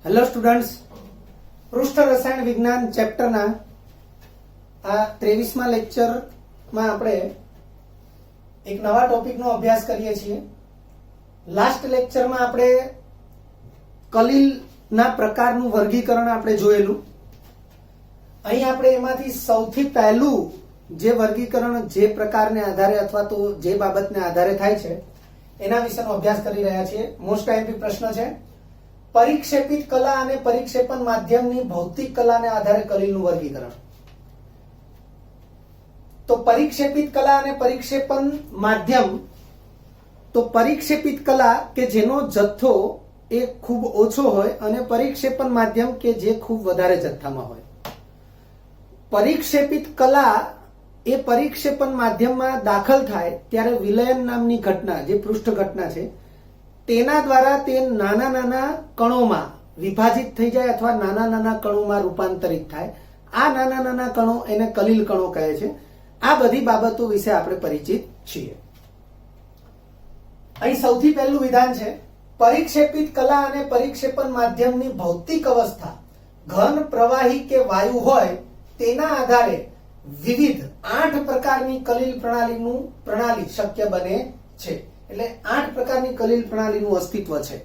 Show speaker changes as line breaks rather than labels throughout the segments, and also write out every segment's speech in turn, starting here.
Hello students, પૃષ્ઠ રસાયણ વિજ્ઞાન ચેપ્ટરના આ 23મા લેક્ચરમાં આપણે એક નવા ટોપિકનો અભ્યાસ કરીએ છીએ. લાસ્ટ લેક્ચરમાં આપણે કલીલના પ્રકારનું વર્ગીકરણ આપણે જોયેલું. અહીં આપણે એમાંથી સૌથી પહેલું જે વર્ગીકરણ જે પ્રકારને આધારે અથવા તો જે બાબતને આધારે થાય છે એના વિશેનો અભ્યાસ કરી રહ્યા છીએ. મોસ્ટ આઈએમપી પ્રશ્ન છે, પરિક્ષેપિત કલા અને પરિક્ષેપણ માધ્યમની ભૌતિક કલાને આધારે કલીલનું વર્ગીકરણ. તો પરિક્ષેપિત કલા અને પરિક્ષેપણ માધ્યમ, તો પરિક્ષેપિત કલા કે જેનો જથ્થો એ ખૂબ ઓછો હોય અને પરિક્ષેપણ માધ્યમ કે જે ખૂબ વધારે જથ્થામાં હોય. પરિક્ષેપિત કલા એ પરિક્ષેપણ માધ્યમમાં દાખલ થાય ત્યારે વિલયન નામની ઘટના, જે પૃષ્ઠ ઘટના છે, તેના દ્વારા તે નાના નાના કણોમાં વિભાજિત થઈ જાય અથવા નાના નાના કણોમાં રૂપાંતરિત થાય. આ નાના નાના કણો એને કલીલ કણો કહે છે. આ બધી બાબતો વિશે આપણે પરિચિત છીએ. અહીં સૌથી પહેલું વિધાન છે, પરિક્ષેપિત કલા અને પરિક્ષેપણ માધ્યમની ભૌતિક અવસ્થા ઘન, પ્રવાહી કે વાયુ હોય તેના આધારે વિવિધ 8 પ્રકારની કલીલ પ્રણાલી શક્ય બને છે. એટલે 8 પ્રકારની કલીલ પ્રણાલીનું અસ્તિત્વ છે.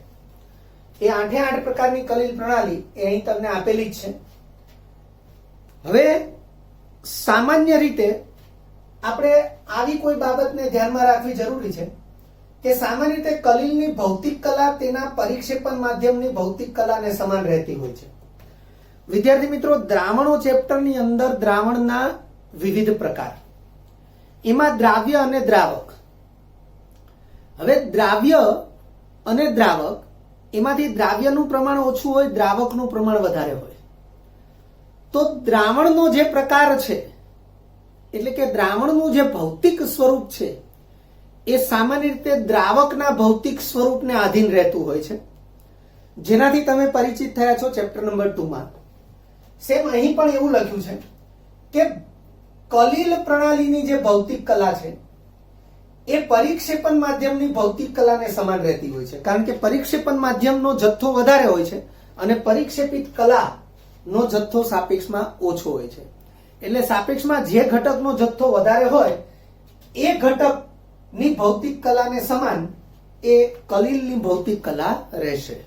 એ 8 પ્રકારની કલીલ પ્રણાલી એ અહીં તમને આપેલી જ છે. હવે સામાન્ય રીતે આપણે આવી કોઈ બાબતને ધ્યાનમાં રાખવી જરૂરી છે કે સામાન્ય રીતે કલીલની ભૌતિક કલા તેના પરિક્ષેપણ માધ્યમની ભૌતિક કલાને સમાન રહેતી હોય છે. વિદ્યાર્થી મિત્રો, દ્રાવણો ચેપ્ટરની અંદર દ્રાવણના વિવિધ પ્રકાર, એમાં દ્રાવ્ય અને દ્રાવક. હવે દ્રાવ્ય અને દ્રાવક, એમાંથી દ્રાવ્યનું પ્રમાણ ઓછું હોય, દ્રાવકનું પ્રમાણ વધારે હોય. તો દ્રાવણનો જે પ્રકાર છે, એટલે કે દ્રાવણનું જે ભૌતિક સ્વરૂપ છે, એ સામાન્ય રીતે દ્રાવકના ભૌતિક સ્વરૂપને આધીન રહેતું હોય છે, જેનાથી તમે પરિચિત થયા છો ચેપ્ટર નંબર 2માં. સેમ અહીં પણ એવું લખ્યું છે કે કલીલ પ્રણાલીની જે ભૌતિક કલા છે એ પરિક્ષેપણ માધ્યમની ભૌતિક કલાને સમાન રહેતી હોય છે, કારણ કે પરિક્ષેપણ માધ્યમનો જથ્થો વધારે હોય છે અને પરિક્ષેપિત કલાનો જથ્થો સાપેક્ષમાં ઓછો હોય છે. એટલે સાપેક્ષમાં જે ઘટકનો જથ્થો વધારે હોય એ ઘટકની ભૌતિક કલાને સમાન એ કલીલની ભૌતિક કલા રહેશે.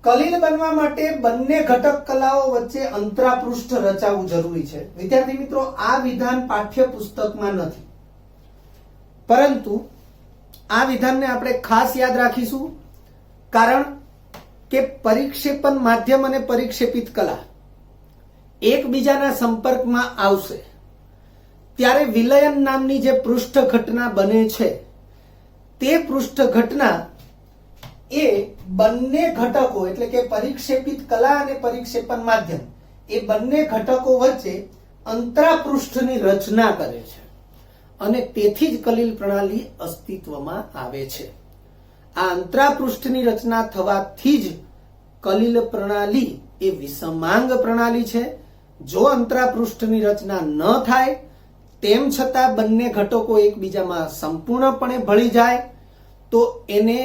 કલીલ બનવા માટે બંને ઘટક કલાઓ વચ્ચે અંતરાપૃષ્ઠ રચાવવું જરૂરી છે. વિદ્યાર્થી મિત્રો, આ વિધાન પાઠ્યપુસ્તકમાં નથી, પરંતુ આ વિધાનને આપણે ખાસ યાદ રાખીશું, કારણ કે પરિક્ષેપણ માધ્યમ અને પરિક્ષેપિત કલા એકબીજાના સંપર્કમાં આવશે ત્યારે વિલયન નામની જે પૃષ્ઠ ઘટના બને છે, તે પૃષ્ઠ ઘટના એ બંને ઘટકો, એટલે કે પરિક્ષેપિત કલા અને પરિક્ષેપણ માધ્યમ, એ બંને ઘટકો વચ્ચે અંતરાપૃષ્ઠની રચના કરે છે અને તેથી જ કલીલ પ્રણાલી અસ્તિત્વમાં આવે છે. આ અંતરાપૃષ્ઠની રચના થવાથી જ કલીલ પ્રણાલી એ વિષમાંગ પ્રણાલી છે. જો અંતરાપૃષ્ઠની રચના ન થાય તેમ છતાં બંને ઘટકો એકબીજામાં સંપૂર્ણપણે ભળી જાય તો એને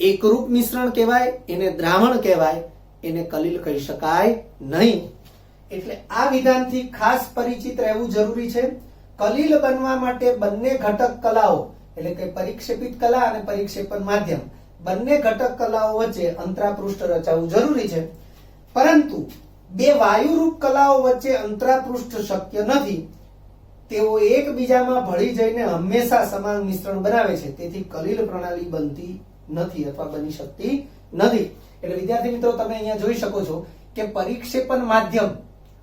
એકરૂપ મિશ્રણ કહેવાય, એને દ્રાવણ કહેવાય, એને કલીલ કહી શકાય નહીં. એટલે આ વિધાનથી ખાસ પરિચિત રહેવું જરૂરી છે. કલીલ બનવા માટે બંને ઘટક કલાઓ, એટલે કે પરિક્ષેપિત કલા અને પરિક્ષેપણ માધ્યમ, બંને ઘટક કલાઓ વચ્ચે અંતરાપૃષ્ઠ રચાવવું જરૂરી છે. પરંતુ બે વાયુરૂપ કલાઓ વચ્ચે અંતરાપૃષ્ઠ શક્ય નથી. તેઓ એકબીજામાં ભળી જઈને હંમેશા સમાન મિશ્રણ બનાવે છે, તેથી કલીલ પ્રણાલી બનતી નથી અથવા બની શકતી નથી. એટલે વિદ્યાર્થી મિત્રો, તમે અહીંયા જોઈ શકો છો કે પરિક્ષેપણ માધ્યમ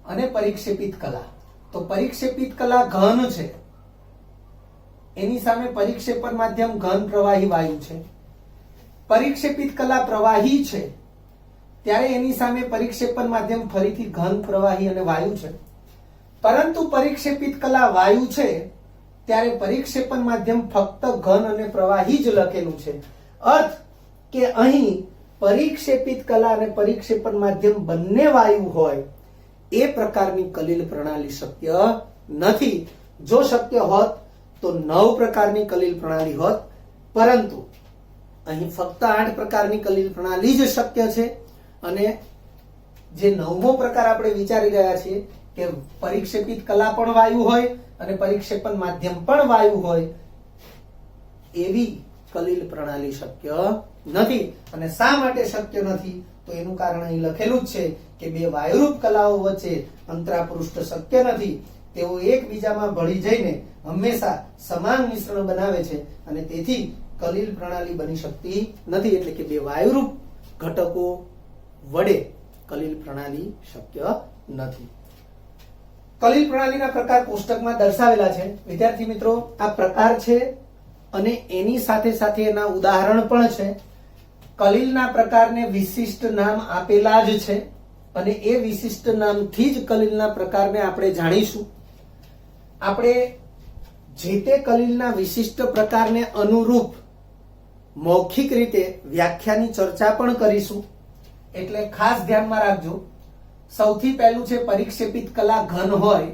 અને પરિક્ષેપિત કલા, તો પરિક્ષેપિત કલા ઘન છે, એની સામે પરિક્ષેપણ માધ્યમ ઘન, પ્રવાહી, વાયુ છે. પરિક્ષેપિત કલા પ્રવાહી છે ત્યારે એની સામે પરિક્ષેપણ માધ્યમ ફરીથી ઘન, પ્રવાહી અને વાયુ છે. પરંતુ પરિક્ષેપિત કલા વાયુ છે ત્યારે પરિક્ષેપણ માધ્યમ ફક્ત ઘન અને પ્રવાહી જ લખેલું છે. અર્થ કે અહીં પરિક્ષેપિત કલા અને પરિક્ષેપણ માધ્યમ બંને વાયુ હોય એ પ્રકારની કલીલ પ્રણાલી શક્ય નથી. જો શક્ય હોત તો 9 પ્રકારની કલીલ પ્રણાલી હોત, પરંતુ અહીં ફક્ત 8 પ્રકારની કલિલ પ્રણાલી જ શક્ય છે અને જે 9મો પ્રકાર આપણે વિચારી રહ્યા છીએ કે પરિક્ષેપિત કલા પણ વાયુ હોય અને પરિક્ષેપણ માધ્યમ પણ વાયુ હોય એવી કલિલ પ્રણાલી શક્ય નથી. અને શા માટે શક્ય નથી તો એનું કારણ અહીં લખેલું જ છે કે બે વાયુરૂપ કલાઓ વચ્ચે અંતરાપૃષ્ઠ શક્ય નથી. તેઓ એકબીજામાં ભળી જઈને હંમેશા સમાન મિશ્રણ બનાવે છે અને તેથી કલિલ પ્રણાલી બની શકતી નથી. એટલે કે બે વાયુરૂપ ઘટકો વડે કલિલ પ્રણાલી શક્ય નથી. કલિલ પ્રણાલીના પ્રકાર કોષ્ટકમાં દર્શાવેલા છે. વિદ્યાર્થી મિત્રો, આ પ્રકાર છે અને એની સાથે સાથે એના ઉદાહરણ પણ છે. કલિલના પ્રકારને વિશિષ્ટ નામ આપેલા જ છે અને એ વિશિષ્ટ નામથી જ કલિલના પ્રકારને આપણે જાણીશું. આપણે જે તે કલિલના વિશિષ્ટ પ્રકારને અનુરૂપ મૌખિક રીતે વ્યાખ્યાની ચર્ચા પણ કરીશું. એટલે ખાસ ધ્યાનમાં રાખજો. સૌથી પહેલું છે પરિક્ષેપિત કલા ઘન હોય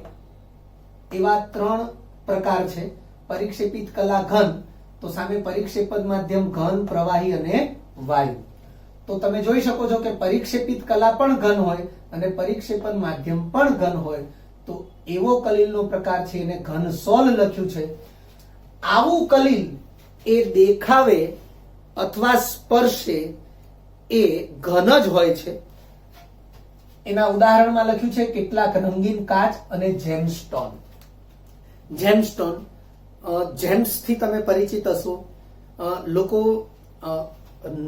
એવા 3 પ્રકાર છે. પરિક્ષેપિત કલા ઘન તો સામે પરિક્ષેપણ માધ્યમ ઘન, પ્રવાહી અને વાયુ. તો તમે જોઈ શકો છો કે પરિક્ષેપિત કલા પણ ઘન હોય અને પરિક્ષેપણ માધ્યમ પણ ઘન હોય. તો એવો કલિલનો પ્રકાર છે એને ઘન સોલ લખ્યું છે. આવું કલિલ એ દેખાવે અથવા સ્પર્શે એ ઘન જ હોય છે. એના ઉદાહરણમાં લખ્યું છે કેટલાક રંગીન કાચ અને જેમસ્ટોન. જેમસ્ટોન, જેમ્સ થી તમે પરિચિત હશો. લોકો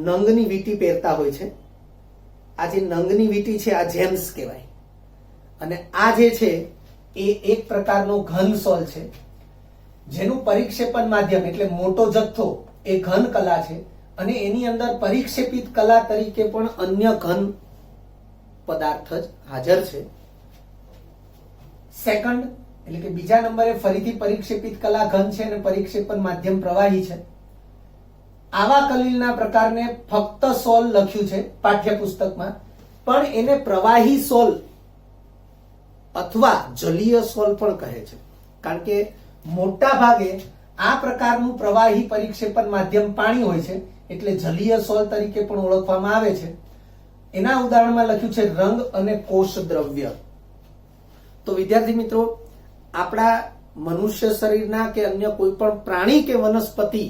નંગની વીંટી પહેરતા હોય છે. આ જે નંગની વીંટી છે આ જેમ્સ કહેવાય. અને આ જે છે એ એક પ્રકારનો ઘન સોલ છે જેનું પરિક્ષેપણ માધ્યમ એટલે મોટો જથ્થો એ ઘન કલા છે અને એની અંદર પરિક્ષેપિત કલા તરીકે પણ અન્ય ઘન પદાર્થ જ હાજર છે. સેકન્ડ એટલે કે બીજા નંબરે ફરીથી પરિક્ષેપિત કલા ઘન છે અને પરિક્ષેપણ માધ્યમ પ્રવાહી છે. આવા કલિલના પ્રકારને ફક્ત સોલ લખ્યું છે પાઠ્યપુસ્તકમાં, પણ એને પ્રવાહી સોલ અથવા જલીય સોલ પણ કહે છે. કારણ કે મોટા ભાગે આ પ્રકારનું પ્રવાહી પરિક્ષેપણ માધ્યમ પાણી હોય છે એટલે જલીય સોલ તરીકે પણ ઓળખવામાં આવે છે. એના ઉદાહરણમાં લખ્યું છે રંગ અને કોષ દ્રવ્ય. તો વિદ્યાર્થી મિત્રો, આપણા મનુષ્ય શરીરના કે અન્ય કોઈ પણ પ્રાણી કે વનસ્પતિ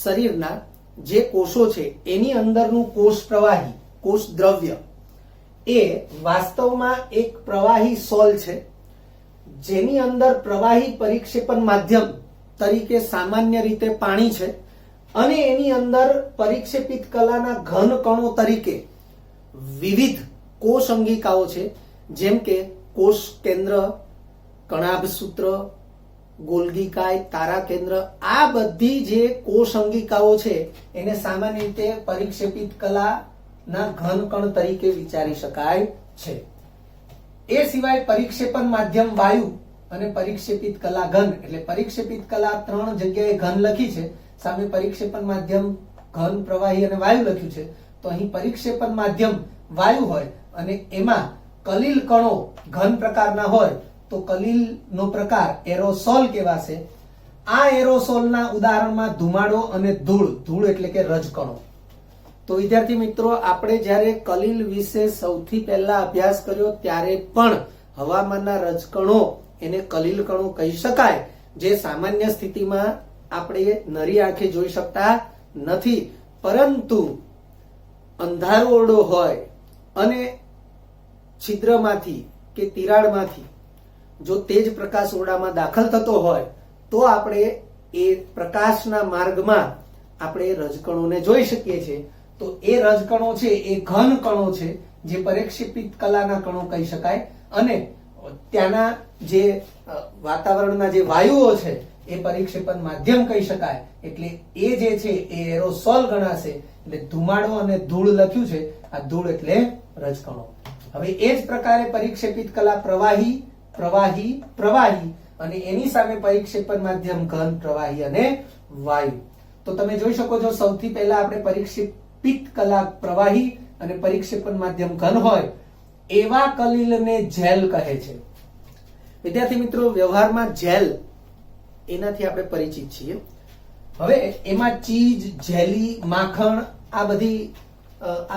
શરીરના જે કોષો છે એની અંદરનું કોષ પ્રવાહી, કોષ દ્રવ્ય એ વાસ્તવમાં એક પ્રવાહી સોલ છે જેની અંદર પ્રવાહી પરિક્ષેપણ માધ્યમ તરીકે સામાન્ય રીતે પાણી છે અને એની અંદર પરિક્ષેપિત કલાના ઘન કણો તરીકે વિવિધ કોષ અંગિકાઓ છે. જેમ કે કોષ કેન્દ્ર, કણાભ સૂત્ર, ગોલ્ગીકાય, તારા કેન્દ્ર. આ બધી જે કોષ અંગિકાઓ છે એને સામાન્ય રીતે પરિક્ષેપિત કલાના ઘન કણ તરીકે વિચારી શકાય છે. એ સિવાય પરિક્ષેપણ માધ્યમ વાયુ અને પરિક્ષેપિત કલા ઘન, એટલે પરિક્ષેપિત કલા 3 જગ્યાએ ઘન લખી છે, સામે પરિક્ષેપણ માધ્યમ ઘન, પ્રવાહી અને વાયુ લખ્યું છે. તો અહીં પરિક્ષેપણ માધ્યમ વાયુ હોય અને એમાં કલિલ કણો ઘન પ્રકારના હોય તો કલિલનો પ્રકાર એરોસોલ કહેવાશે. આ એરોસોલના ઉદાહરણમાં ધુમાડો અને ધૂળ, ધૂળ એટલે કે રજકણો. તો વિદ્યાર્થી મિત્રો, આપણે જ્યારે કલિલ વિશે સૌથી પહેલા અભ્યાસ કર્યો ત્યારે પણ હવામાનના રજકણો એને કલિલ કણો કહી શકાય, જે સામાન્ય સ્થિતિમાં આપણે નરી આંખે જોઈ શકતા નથી. પરંતુ અંધારો ઓરડો હોય અને છિદ્રમાંથી કે તિરાડમાંથી જો તેજ પ્રકાશ ઓરડામાં દાખલ થતો હોય તો આપણે એ પ્રકાશના માર્ગમાં આપણે રજકણોને જોઈ શકીએ છીએ. તો એ રજકણો છે એ ઘન કણો છે જે પરિક્ષેપિત કલાના કણો કહી શકાય અને ત્યાંના જે વાતાવરણના જે વાયુઓ છે એ પરિક્ષેપણ માધ્યમ કહી શકાય. એટલે એ જે છે એ એરોસોલ ગણાશે. એટલે ધુમાડો અને ધૂળ લખ્યું છે, આ ધૂળ એટલે રજકણો. હવે એ જ પ્રકારે પરિક્ષેપિત કલા પ્રવાહી, પ્રવાહી, પ્રવાહી અને એની સામે પરિક્ષેપણ માધ્યમ ઘન, પ્રવાહી અને વાયુ. તો તમે જોઈ શકો છો સૌથી પહેલા આપણે પરિક્ષેપિત કલા પ્રવાહી અને પરિક્ષેપણ માધ્યમ ઘન હોય એવા કલિલને જેલ કહે છે. વિદ્યાર્થી મિત્રો, વ્યવહારમાં જેલ એનાથી આપણે પરિચિત છીએ. હવે એમાં ચીઝ, જેલી, માખણ આ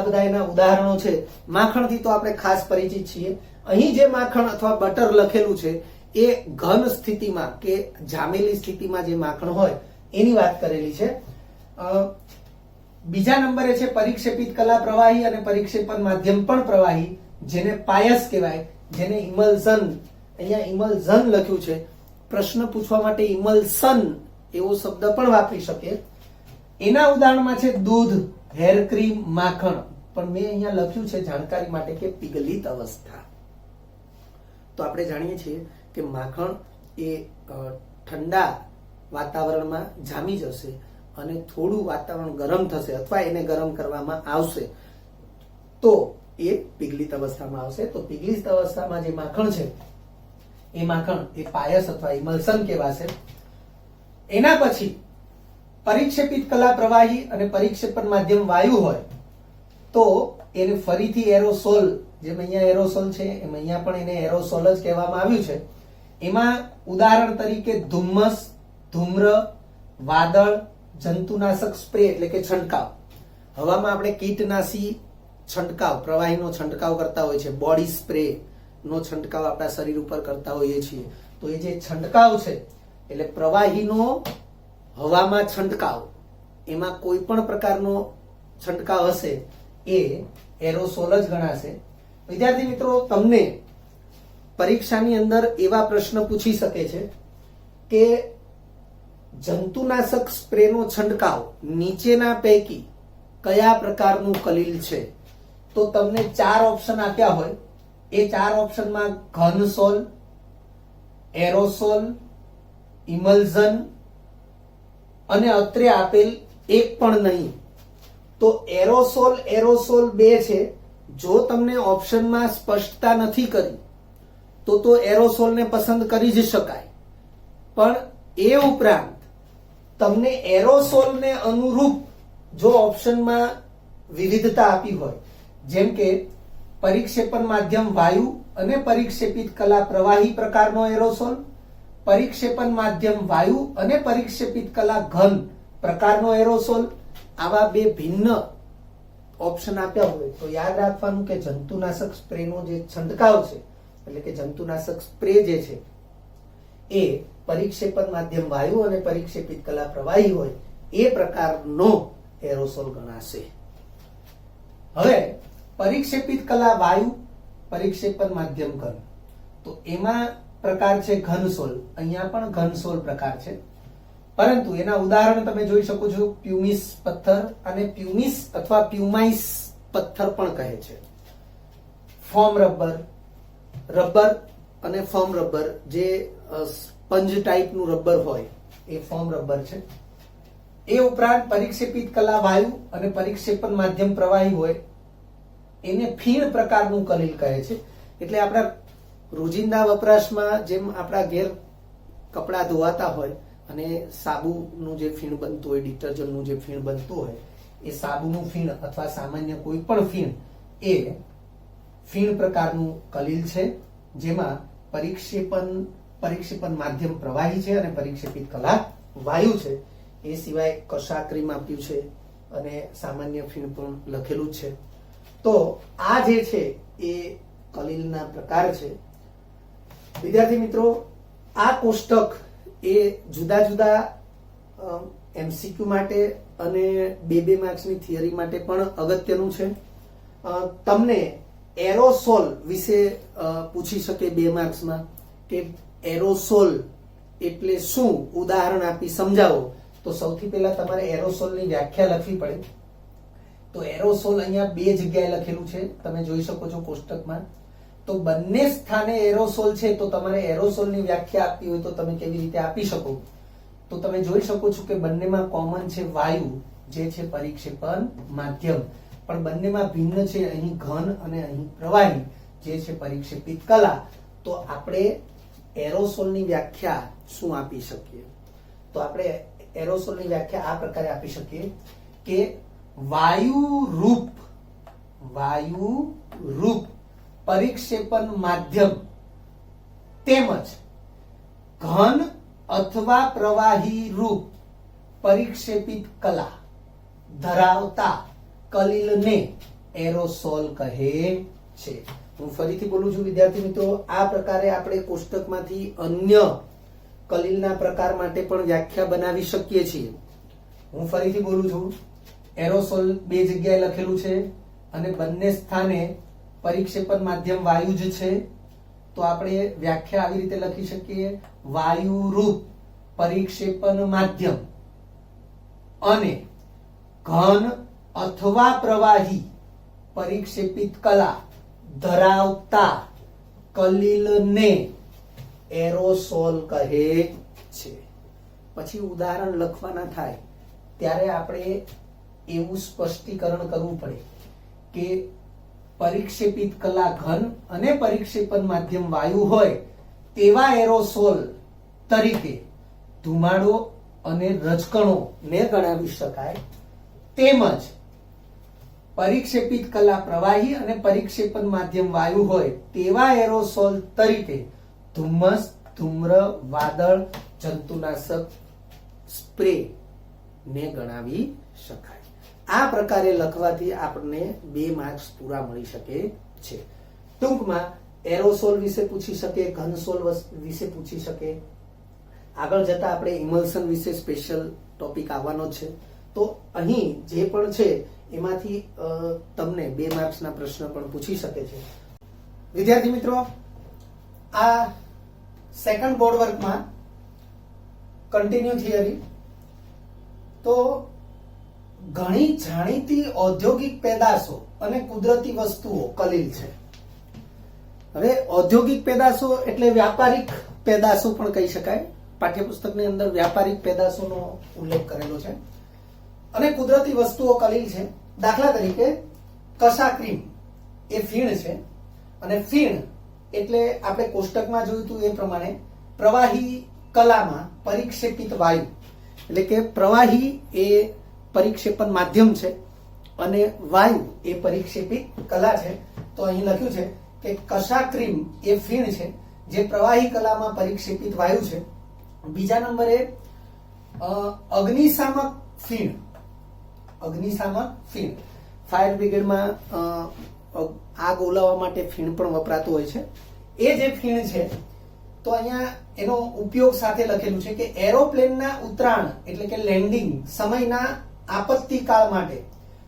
બધા એના ઉદાહરણો છે. માખણથી તો આપણે ખાસ પરિચિત છીએ. અહીં જે માખણ અથવા બટર લખેલું છે એ ઘન સ્થિતિમાં કે જામેલી સ્થિતિમાં જે માખણ હોય એની વાત કરેલી છે. બીજા નંબરે છે પરિક્ષેપિત કલા પ્રવાહી અને પરિક્ષેપણ માધ્યમ પણ પ્રવાહી, જેને પાયસ કહેવાય, જેને ઇમલ્ઝન, અહીંયા ઇમલ્ઝન લખ્યું છે. પ્રશ્ન પૂછવા માટે ઇમલ્સન એવો શબ્દ પણ વાપરી શકે. એના ઉદાહરણમાં છે દૂધ, હેર ક્રીમ, માખણ. પણ મેં અહીંયા લખ્યું છે જાણકારી માટે કે પિગલિત અવસ્થા. તો આપણે જાણીએ છીએ કે માખણ એ ઠંડા વાતાવરણમાં જામી જશે અને થોડું વાતાવરણ ગરમ થશે અથવા એને ગરમ કરવામાં આવશે તો એ પિગલિત અવસ્થામાં આવશે. તો પિગલિત અવસ્થામાં જે માખણ છે એ માખણ એ પાયસ અથવા ઇમલ્સન કહેવાશે. એના પછી પરિક્ષેપિત કલા પ્રવાહી અને પરિક્ષેપણ માધ્યમ વાયુ હોય તો એને ફરીથી એરોસોલ, જેમ અહીંયા એરોસોલ છે એમ અહીંયા પણ એને એરોસોલ જ કહેવામાં આવ્યું છે. એમાં ઉદાહરણ તરીકે ધુમ્મસ, ધૂમ્ર, વાદળ, જંતુનાશક સ્પ્રે એટલે કે છંટકાવ. હવામાં આપણે કીટનાશી છંટકાવ, પ્રવાહીનો છંટકાવ કરતા હોય છે, બોડી સ્પ્રે નો છંટકાવ આપણા શરીર ઉપર કરતા હોઈએ છીએ. તો એ જે છંટકાવ છે એટલે પ્રવાહીનો હવામાં છંટકાવ, એમાં કોઈ પણ પ્રકારનો છંટકાવ હશે એ એરોસોલ જ ગણાશે. વિદ્યાર્થી મિત્રો, તમને પરીક્ષાની અંદર એવા પ્રશ્ન પૂછી શકે છે કે જંતુનાશક સ્પ્રેનો છંટકાવ નીચેના પૈકી કયા પ્રકારનું કલીલ છે? તો તમને 4 ઓપ્શન આપ્યા હોય, એ 4 ઓપ્શનમાં ઘનસોલ, એરોસોલ, ઇમલ્ઝન અને અત્રે આપેલ એક પણ નહીં. તો એરોસોલ 2 છે. જો તમને ઓપ્શનમાં સ્પષ્ટતા નથી કરી તો એરોસોલને પસંદ કરી જ શકાય. પણ એ ઉપરાંત તમને એરોસોલને અનુરૂપ જો ઓપ્શનમાં વિવિધતા આપી હોય, જેમ કે પરિક્ષેપણ માધ્યમ વાયુ અને પરિક્ષેપિત કલા પ્રવાહી પ્રકારનો એરોસોલ, પરિક્ષેપણ માધ્યમ વાયુ અને પરિક્ષેપિત કલા ઘન પ્રકારનો એરોસોલ, આવા 2 ભિન્ન ઓપ્શન આપ્યા હોય તો યાદ રાખવાનું કે જંતુનાશક સ્પ્રેનો જે છંટકાવ છે એટલે કે જંતુનાશક સ્પ્રે જે છે એ પરિક્ષેપણ માધ્યમ વાયુ અને પરિક્ષેપિત કલા પ્રવાહી હોય એ પ્રકારનો એરોસોલ ગણાશે. હવે પરિક્ષેપિત કલા વાયુ, પરિક્ષેપણ માધ્યમ ઘન, તો એમાં પ્રકાર છે ઘનસોલ. અહીંયા પણ ઘનસોલ પ્રકાર છે, પરંતુ એના ઉદાહરણ તમે જોઈ શકો છો પ્યુમિસ પથ્થર અને પ્યુમિસ અથવા પ્યુમાઇસ પથ્થર પણ કહે છે. ફોર્મ રબર અને ફોર્મ રબર, જે સ્પંજ ટાઈપનું રબર હોય એ ફોર્મ રબર છે. એ ઉપરાંત પરિક્ષેપિત કલા વાયુ અને પરિક્ષેપણ માધ્યમ પ્રવાહી હોય એને ફીણ પ્રકારનું કલીલ કહે છે. એટલે આપણા રોજિંદા વપરાશમાં જેમ આપણા ઘેર કપડાં ધોવાતા હોય અને સાબુનું જે ફીણ બનતું હોય, ડિટર્જન્ટનું જે ફીણ બનતું હોય, એ સાબુનું ફીણ અથવા સામાન્ય કોઈ પણ ફીણ એ ફીણ પ્રકારનું કલીલ છે, જેમાં પરિક્ષેપણ માધ્યમ પ્રવાહી છે અને પરિક્ષેપિત કલા વાયુ છે. એ સિવાય કશા ક્રીમ આપ્યું છે અને સામાન્ય ફીણ પણ લખેલું છે. તો આ જે છે એ કલીલના પ્રકાર છે. વિદ્યાર્થી મિત્રો, આ કોષ્ટક એ જુદા જુદા એમસીક્યુ માટે અને 2 માર્ક્સની થિયરી માટે પણ અગત્યનું છે. તમને એરોસોલ વિશે પૂછી શકે 2 માર્ક્સમાં કે એરોસોલ એટલે શું, ઉદાહરણ આપી સમજાવો. તો સૌથી પહેલા તમારે એરોસોલની વ્યાખ્યા લખવી પડે. તો એરોસોલ અહીંયા 2 જગ્યાએ લખેલું છે, તમે જોઈ શકો છો કોષ્ટકમાં. તો બંને સ્થાને એરોસોલ છે, તો તમારે એરોસોલની વ્યાખ્યા આપવી હોય તો તમે કેવી રીતે આપી શકો? તો તમે જોઈ શકો છો કે બંનેમાં કોમન છે વાયુ, જે છે પરિક્ષેપણ માધ્યમ, પણ બંનેમાં ભિન્ન છે અહીં ઘન અને અહીં પ્રવાહી, જે છે પરિક્ષેપિત કલા. તો આપણે એરોસોલની વ્યાખ્યા શું આપી શકીએ? તો આપણે એરોસોલની વ્યાખ્યા આ પ્રકારે આપી શકીએ કે વાયુ રૂપ પરિક્ષેપણ માધ્યમ તેમજ ઘન અથવા પ્રવાહી રૂપ પરિક્ષેપિત કલા ધરાવતા કલિલને એરોસોલ કહે છે. હું ફરીથી બોલું છું વિદ્યાર્થી મિત્રો, આ પ્રકારે આપણે કોષ્ટકમાંથી અન્ય કલિલના પ્રકાર માટે પણ વ્યાખ્યા બનાવી શકીએ છીએ. હું ફરીથી બોલું છું, એરોસોલ બે જગ્યાએ લખેલું છે અને બંને સ્થાને પરિક્ષેપણ માધ્યમ વાયુ જ છે. તો આપણે વ્યાખ્યા આવી રીતે લખી શકીએ, વાયુરૂપ પરિક્ષેપણ માધ્યમ અને ઘન અથવા પ્રવાહી પરિક્ષેપિત કલા ધરાવતા કલિલને એરોસોલ કહે છે. પછી ઉદાહરણ લખવાના થાય ત્યારે આપણે એવું સ્પષ્ટીકરણ કરવું પડે કે પરિક્ષેપિત કલા ઘન અને પરિક્ષેપણ માધ્યમ વાયુ હોય તેવા એરોસોલ તરીકે ધુમાડો અને રજકણો ને ગણાવી શકાય. તેમજ પરિક્ષેપિત કલા પ્રવાહી અને પરિક્ષેપણ માધ્યમ વાયુ હોય તેવા એરોસોલ તરીકે ધુમ્મસ, ધૂમ્ર, વાદળ, જંતુનાશક સ્પ્રે ને ગણાવી શકાય. આ પ્રકારે લખવાથી આપણને 2 માર્ક્સ પૂરા મળી શકે છે. ટૂંકમાં એરોસોલ વિશે પૂછી શકે, ઘનસોલ વિશે પૂછી શકે. આગળ જતા આપણે ઇમલ્શન વિશે સ્પેશિયલ ટોપિક આવવાનો છે. તો અહીં જે પણ છે એમાંથી તમને 2 માર્ક્સના પ્રશ્ન પણ પૂછી શકે છે. વિદ્યાર્થી મિત્રો, આ સેકન્ડ બોર્ડ વર્કમાં કન્ટિન્યુ થિયરી તો ઘણી જાણીતી ઔદ્યોગિક પેદાશો અને કુદરતી વસ્તુઓ કલિલ છે. હવે ઔદ્યોગિક પેદાશો એટલે વ્યાપારિક પેદાશો પણ કહી શકાય. પાઠ્યપુસ્તકની અંદર વ્યાપારિક પેદાશોનો ઉલ્લેખ કરેલો છે. અને કુદરતી વસ્તુઓ કલિલ છે. દાખલા તરીકે કસા ક્રીમ એ ફીણ છે અને ફીણ એટલે આપણે કોષ્ટકમાં જોયું હતું એ પ્રમાણે પ્રવાહી કલામાં પરિક્ષેપિત વાયુ એટલે કે પ્રવાહી એ પરિક્ષેપણ માધ્યમ છે અને વાયુ એ પરિક્ષેપિત કલા છે. તો અહીં લખ્યું છે કે કસા ક્રીમ એ ફીણ છે જે પ્રવાહી કલામાં પરિક્ષેપિત વાયુ છે. બીજા નંબરે અગ્નિશામક ફીણ, અગ્નિશામક ફીણ ફાયર બ્રિગેડમાં આગ ઓલાવવા માટે ફીણ પણ વપરાતું હોય છે. એ જે ફીણ છે તો અહીંયા એનો ઉપયોગ સાથે લખેલું છે કે એરોપ્લેનના ઉતરાણ એટલે કે લેન્ડિંગ સમયના આપત્તિકાળ માટે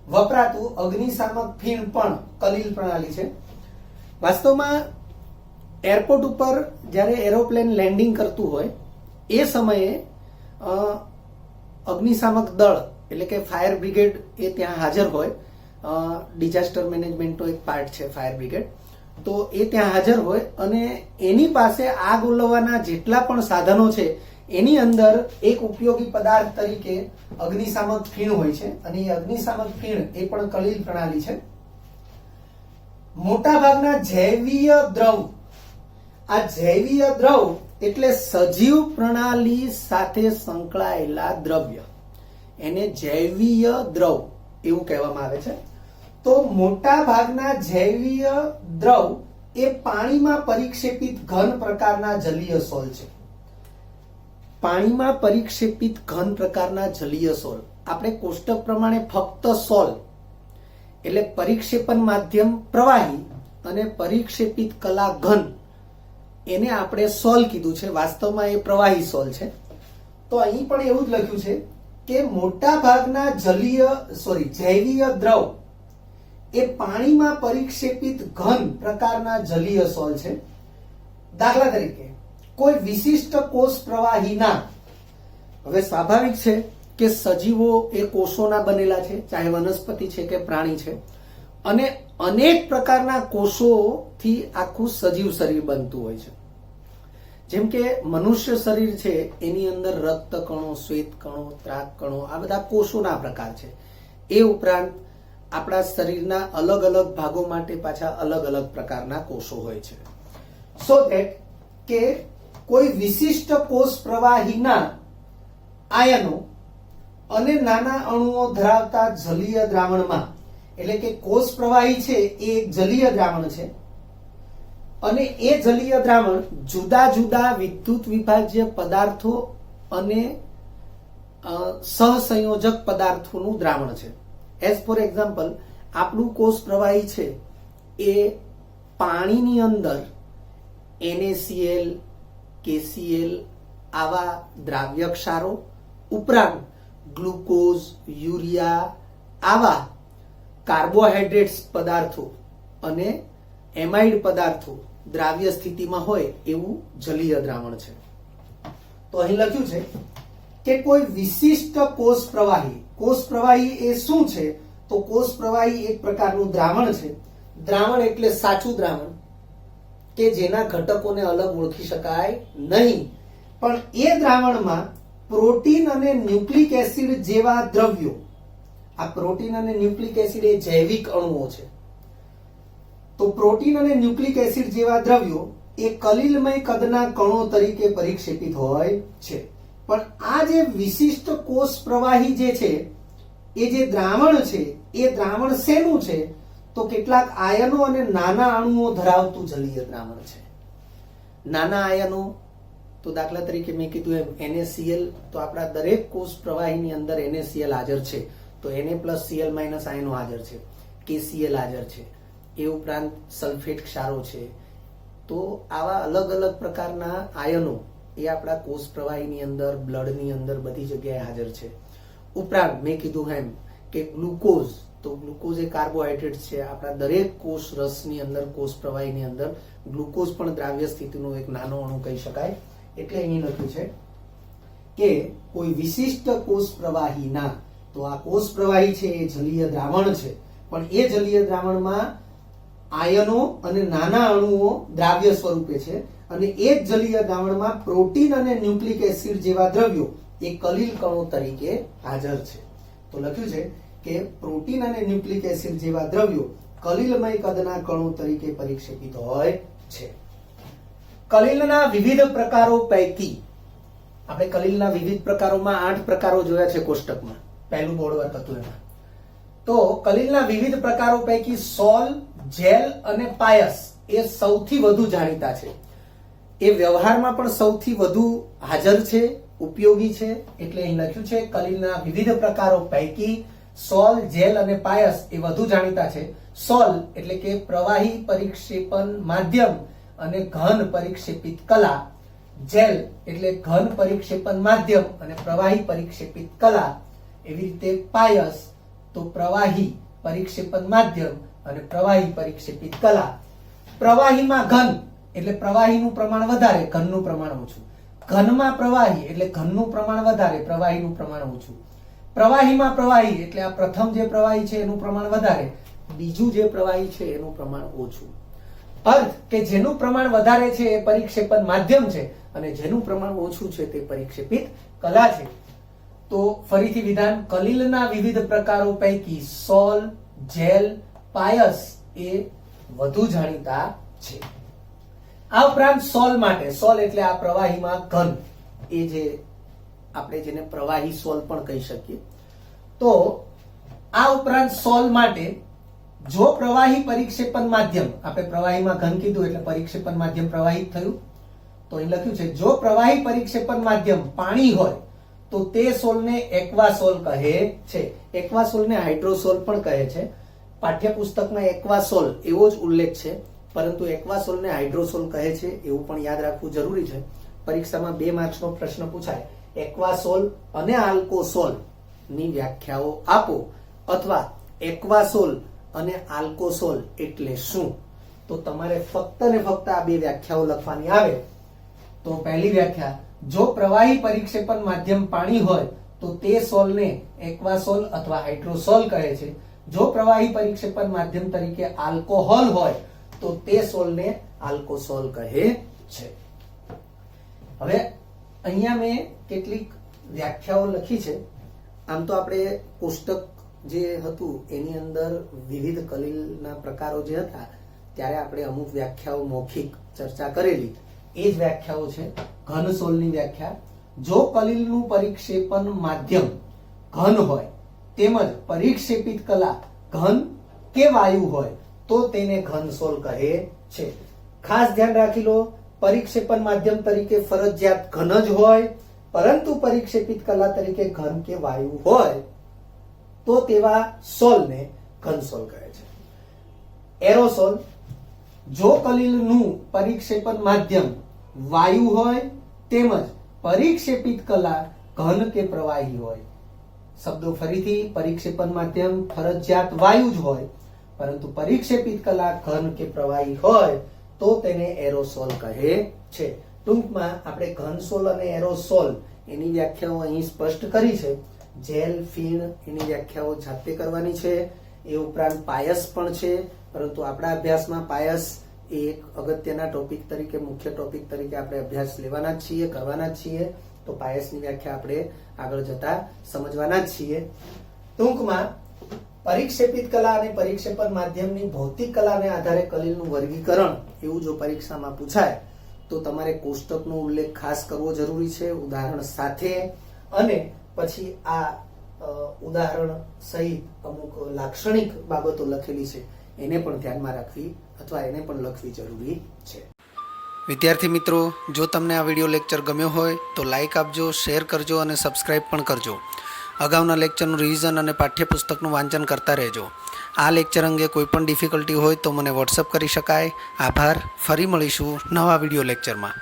વપરાતું અગ્નિશામક ફીણ પણ કલિલ પ્રણાલી છે. વાસ્તવમાં એરપોર્ટ ઉપર જ્યારે એરોપ્લેન લેન્ડિંગ કરતું હોય એ સમયે અગ્નિશામક દળ એટલે કે ફાયર બ્રિગેડ એ ત્યાં હાજર હોય. ડિઝાસ્ટર મેનેજમેન્ટનો એક પાર્ટ છે ફાયર બ્રિગેડ. તો એ ત્યાં હાજર હોય અને એની પાસે આગ ઓલવવાના જેટલા પણ સાધનો છે એની અંદર એક ઉપયોગી પદાર્થ તરીકે અગ્નિશામક ફીણ હોય છે અને એ અગ્નિશામક ફીણ એ પણ કલિલ પ્રણાલી છે. મોટાભાગના જૈવીય દ્રવ, આ જૈવીય દ્રવ એટલે સજીવ પ્રણાલી સાથે સંકળાયેલા દ્રવ્ય, એને જૈવીય દ્રવ એવું કહેવામાં આવે છે. તો મોટા ભાગના જૈવીય દ્રવ એ પાણીમાં પરિક્ષેપિત ઘન પ્રકારના જલીય સોલ છે. પાણીમાં પરિક્ષેપિત ઘન પ્રકારના જલીય સોલ. આપણે કોષ્ટક પ્રમાણે ફક્ત સોલ એટલે પરિક્ષેપણ માધ્યમ પ્રવાહી અને પરિક્ષેપિત કલા ઘન એને આપણે સોલ કીધું છે. વાસ્તવમાં એ પ્રવાહી સોલ છે. તો અહીં પણ એવું જ લખ્યું છે કે મોટા ભાગના જૈવીય દ્રવ એ પાણીમાં પરિક્ષેપિત ઘન પ્રકારના જલીય સોલ છે. દાખલા તરીકે કોઈ વિશિષ્ટ કોષ પ્રવાહીના, હવે સ્વાભાવિક છે કે સજીવો એ કોષોના બનેલા છે, ચાહે વનસ્પતિ છે કે પ્રાણી છે, અને અનેક પ્રકારના કોષોથી આખું સજીવ શરીર બનતું હોય છે. જેમ કે મનુષ્ય શરીર છે એની અંદર રક્ત કણો, શ્વેત કણો, ત્રાક કણો આ બધા કોષોના પ્રકાર છે. એ ઉપરાંત આપણા શરીરના અલગ અલગ ભાગો માટે પાછા અલગ અલગ પ્રકારના કોષો હોય છે. સો ધેટ કે કોઈ વિશિષ્ટ કોષ પ્રવાહીના આયનો અને નાના અણુઓ ધરાવતા જલીય દ્રાવણમાં, એટલે કે કોષ પ્રવાહી છે એ એક જલીય દ્રાવણ છે અને એ જલીય દ્રાવણ જુદા જુદા વિદ્યુત વિભાજ્ય પદાર્થો અને સહસંયોજક પદાર્થોનું દ્રાવણ છે. એઝ ફોર એક્ઝામ્પલ, આપણું કોષ પ્રવાહી છે એ પાણીની અંદર NaCl, KCl આવા દ્રાવ્ય ક્ષારો ઉપરાંત ગ્લુકોઝ, યુરિયા આવા કાર્બોહાઈડ્રેટ્સ પદાર્થો અને એમાઇડ પદાર્થો દ્રાવ્ય સ્થિતિમાં હોય એવું જલીય દ્રાવણ છે. તો અહીં લખ્યું છે કે કોઈ વિશિષ્ટ કોષ પ્રવાહી એ શું છે? તો કોષ પ્રવાહી એક પ્રકારનું દ્રાવણ છે. દ્રાવણ એટલે સાચું દ્રાવણ કે જેના ઘટકોને અલગ ઓળખી શકાય નહીં, પણ એ દ્રાવણમાં પ્રોટીન અને ન્યુક્લિક એસિડ જેવા દ્રવ્યો, આ પ્રોટીન અને ન્યુક્લિક એસિડ એ જૈવિક અણુઓ છે, તો પ્રોટીન અને ન્યુક્લિક એસિડ જેવા દ્રવ્યો એ કલિલમય કદના કણો તરીકે પરિક્ષેપિત હોય છે. પણ આ જે વિશિષ્ટ કોષ પ્રવાહી જે છે એ જે દ્રાવણ છે એ દ્રાવણ શેનું છે? તો કેટલાક આયનો અને નાના અણુઓ ધરાવતું જલીય દ્રાવણ છે. નાના આયનો તો દાખલા તરીકે મેં કીધું એમ NaCl, તો આપણા દરેક કોષ પ્રવાહીની અંદર NaCl હાજર છે, તો Na+Cl- આયનો હાજર છે, KCl હાજર છે. એ ઉપરાંત સલ્ફેટ ક્ષારો છે. તો આવા અલગ અલગ પ્રકારના આયનો એ આપણા કોષ પ્રવાહીની અંદર, બ્લડની અંદર બધી જગ્યાએ હાજર છે. ઉપરાંત મેં કીધું એમ કે ગ્લુકોઝ, તો ગ્લુકોઝ એ કાર્બોહાઈડ્રેટ છે. આપણા દરેક કોષ રસની અંદર, કોષ પ્રવાહીની અંદર ગ્લુકોઝ પણ દ્રાવ્ય સ્થિતિનો એક નાનો અણુ કહી શકાય. એટલે અહીં લખ્યું છે કે કોઈ વિશિષ્ટ કોષ પ્રવાહીના, તો આ કોષ પ્રવાહી છે એ જલીય દ્રાવણ છે, પણ એ જલીય દ્રાવણમાં આયનો અને નાના અણુઓ દ્રાવ્ય સ્વરૂપે છે, અને એ જ જલીય દ્રાવણમાં પ્રોટીન અને ન્યુક્લિક એસિડ જેવા દ્રવ્યો એ કલિલ કણો તરીકે હાજર છે. તો લખ્યું છે કે પ્રોટીન અને ન્યુક્લિક એસિડ જેવા દ્રવ્યો કલિલમય કદના કણો તરીકે પરિક્ષેપિત હોય છે. કલિલના વિવિધ પ્રકારો પૈકી, આપણે કલિલના વિવિધ પ્રકારોમાં 8 પ્રકારો જોયા છે કોષ્ટકમાં, પહેલું બોર્ડ વર્ક હતું એમાં. તો કલિલના વિવિધ પ્રકારો પૈકી સોલ, જેલ અને પાયસ એ સૌથી વધુ જાણીતા છે. એ વ્યવહારમાં પણ સૌથી વધુ હાજર છે, ઉપયોગી છે. એટલે અહીં લખ્યું છે કલિલના વિવિધ પ્રકારો પૈકી સોલ, જેલ અને પાયસ એ વધુ જાણીતા છે. સોલ એટલે કે પ્રવાહી પરિક્ષેપણ માધ્યમ અને ઘન પરિક્ષેપિત કલા. જેલ એટલે ઘન પરિક્ષેપણ માધ્યમ અને પ્રવાહી પરિક્ષેપિત કલા. એવી રીતે પાયસ તો પ્રવાહી પરિક્ષેપણ માધ્યમ અને પ્રવાહી પરિક્ષેપિત કલા. પ્રવાહીમાં ઘન એટલે પ્રવાહીનું પ્રમાણ વધારે, ઘનનું પ્રમાણ ઓછું. ઘનમાં પ્રવાહી એટલે ઘનનું પ્રમાણ વધારે, પ્રવાહીનું પ્રમાણ ઓછું. પ્રવાહીમાં પ્રવાહી એટલે આ પ્રથમ જે પ્રવાહી છે એનું પ્રમાણ વધારે, બીજું જે પ્રવાહી છે એનું પ્રમાણ ઓછું. અર્થ કે જેનું પ્રમાણ વધારે છે એ પરિક્ષેપણ માધ્યમ છે અને જેનું પ્રમાણ ઓછું છે તે પરિક્ષેપિત કલા છે. તો ફરીથી વિધાન, કલિલના વિવિધ પ્રકારો પૈકી સોલ, જેલ, પાયસ એ વધુ જાણીતા છે. આ ઉપરાંત સોલ માટે, સોલ એટલે આ પ્રવાહીમાં ઘન, એ જે આપણે જેને પ્રવાહી સોલ પણ કહી શકીએ. તો આ ઉપરાંત સોલ માટે જો પ્રવાહી પરિક્ષેપણ માધ્યમ, આપણે પ્રવાહીમાં ઘન કીધું એટલે પરિક્ષેપણ માધ્યમ પ્રવાહી થયું, તો અહીં લખ્યું છે જો પ્રવાહી પરિક્ષેપણ માધ્યમ પાણી હોય તો તે સોલને એક્વાસોલ કહે છે. એક્વાસોલને હાઇડ્રોસોલ પણ કહે છે. પાઠ્યપુસ્તકમાં એક્વાસોલ એવો જ ઉલ્લેખ છે, પરંતુ એક્વાસોલને હાઇડ્રોસોલ કહે છે એવું પણ યાદ રાખવું જરૂરી છે. પરીક્ષામાં 2 માર્ક્સનો પ્રશ્ન પૂછાય, એક્વાસોલ અને આલ્કોસોલ ની વ્યાખ્યાઓ આપો, અથવા એક્વાસોલ અને આલ્કોસોલ એટલે શું? તો તમારે ફક્ત ને ફક્ત આ 2 વ્યાખ્યાઓ લખવાની આવે. તો પહેલી વ્યાખ્યા, જો પ્રવાહી પરિક્ષેપણ માધ્યમ પાણી હોય તો તે સોલને એક્વાસોલ અથવા હાઇડ્રોસોલ કહે છે. જો પ્રવાહી પરિક્ષેપણ માધ્યમ તરીકે આલ્કોહોલ હોય તો તે સોલને આલ્કોસોલ કહે છે. હવે અહીંયા મેં કેટલીક વ્યાખ્યાઓ લખી છે. આમ તો આપણે કોષ્ટક જે હતું એની અંદર વિવિધ કલિલના પ્રકારો જે હતા ત્યારે આપણે અમુક વ્યાખ્યાઓ મૌખિક ચર્ચા કરેલી. એ જ વ્યાખ્યાઓ છે. ઘન સોલની વ્યાખ્યા, જો કલિલનું પરિક્ષેપણ માધ્યમ ઘન હોય તેમજ પરિક્ષેપિત કલા ઘન કે વાયુ હોય તો તેને ઘન સોલ કહે છે. ખાસ ધ્યાન રાખી લો, પરિક્ષેપણ માધ્યમ તરીકે ફરજિયાત ઘન જ હોય, પરંતુ પરિક્ષેપિત કલા તરીકે ઘન કે વાયુ હોય તો તેવા સોલને ઘન સોલ કહે છે. એરોસોલ, જો કલીલનું પરિક્ષેપણ માધ્યમ વાયુ હોય તેમજ પરિક્ષેપિત કલા ઘન કે પ્રવાહી હોય. શબ્દો ફરીથી, પરિક્ષેપણ માધ્યમ ફરજિયાત વાયુ જ હોય પરંતુ પરિક્ષેપિત કલા ઘન કે પ્રવાહી હોય તો તેને એરોસોલ કહે છે. ટૂંકમાં આપણે ઘન સોલ અને એરોસોલ એની વ્યાખ્યાઓ અહીં સ્પષ્ટ કરી છે. જેલ, ફીણ એની વ્યાખ્યાઓ જાતે કરવાની છે. એ ઉપરાંત પાયસ પણ છે, પરંતુ આપણા અભ્યાસમાં પાયસ એ એક અગત્યના ટોપિક તરીકે, મુખ્ય ટોપિક તરીકે આપણે અભ્યાસ લેવાના જ છીએ, કરવાના જ છીએ. તો પાયસની વ્યાખ્યા આપણે આગળ જતા સમજવાના જ છીએ. ટૂંકમાં પરિક્ષેપિત કલા અને પરિક્ષેપણ માધ્યમની ભૌતિક કલાને આધારે કલીલનું વર્ગીકરણ એવું જો પરીક્ષામાં પૂછાય તો તમારે કોષ્ટકનો ઉલ્લેખ ખાસ કરવો જરૂરી છે, ઉદાહરણ સાથે. અને પછી આ ઉદાહરણ સહિત અમુક લાક્ષણિક બાબતો લખેલી છે એને પણ ધ્યાનમાં રાખવી અથવા એને પણ લખવી જરૂરી છે. વિદ્યાર્થી મિત્રો, જો તમને આ વિડીયો લેક્ચર ગમ્યો હોય તો લાઇક આપજો, શેર કરજો અને સબસ્ક્રાઇબ પણ કરજો. અગાઉના લેક્ચરનું રિવિઝન અને પાઠ્યપુસ્તકનું વાંચન કરતા રહેજો. આ લેક્ચર અંગે કોઈ પણ ડિફિકલ્ટી હોય તો મને વોટ્સઅપ કરી શકાય. આભાર. ફરી મળીશું નવા વિડીયો લેક્ચરમાં.